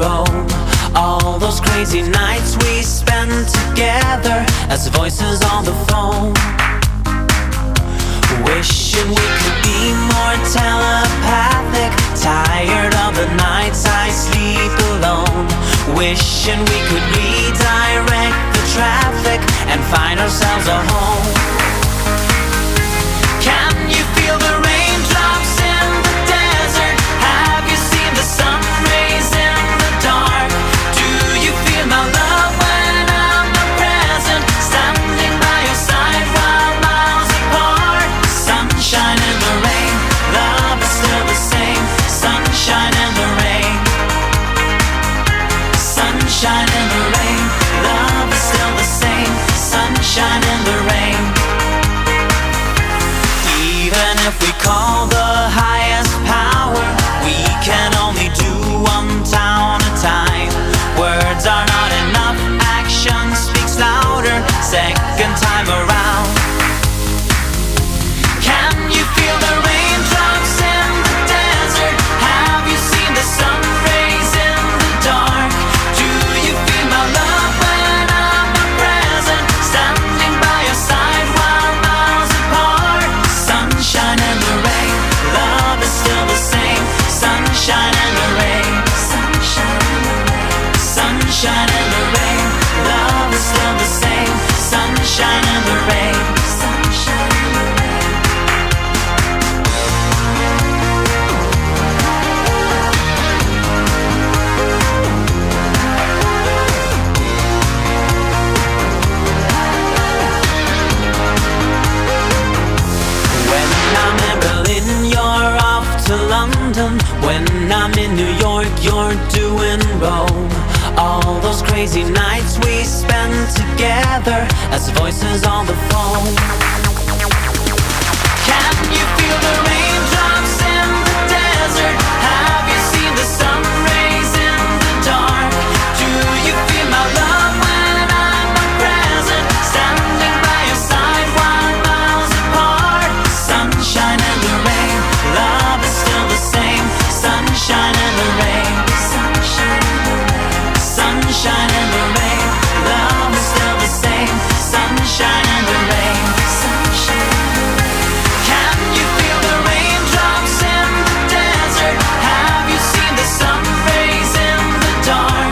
roam. All those crazy nights we spent together as voices on the phone. Wishing we could be more telepathic. Tired of the nights I sleep alone. Wishing we could redirect the traffic and find ourselves a home. Can you feel the raindrops in the desert? Have you seen the sun rays in the dark? Do you feel my love when I'm not present? Standing by your side while miles apart. Sunshine in the rain, love is still the same. Sunshine in the rain. Sunshine in the rain, love is still the same. Sunshine in the rain. Even if we call the highest power, we can only do one town at a time. Words are not enough, action speaks louder. Second time around. Can you feel the raindrops in the desert? Have you seen the sun rays in the dark? Do you feel my love when I'm not present? Standing by your side while miles apart. Sunshine in the rain, love is still the same. Sunshine in the rain. Sunshine in the rain. Sunshine in the rain, love is still the same. Sunshine in the rain. Sunshine in the rain. When I'm in Berlin, you're off to London. When I'm in New York, you're doing Rome. All those crazy nights we spend together as voices on the phone. Can you feel the raindrops in the desert? Have you seen the sun rays in the dark? Do you feel my love when I'm not present? Standing by your side while miles apart. Sunshine in the rain, love is still the same. Sunshine in the rain. Sunshine in the rain. Sunshine in the rain, love is still the same. Sunshine in the rain. Sunshine in the rain. Can you feel the raindrops in the desert? Have you seen the sun rays in the dark?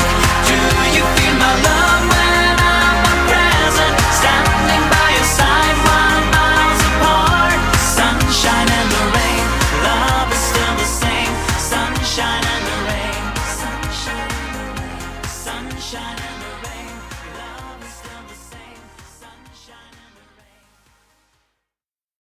Do you feel my love when I'm not present? Standing by your side while miles apart. Sunshine in the rain, love is still the same. Sunshine in the rain. Sunshine in the rain. Sunshine in the rain.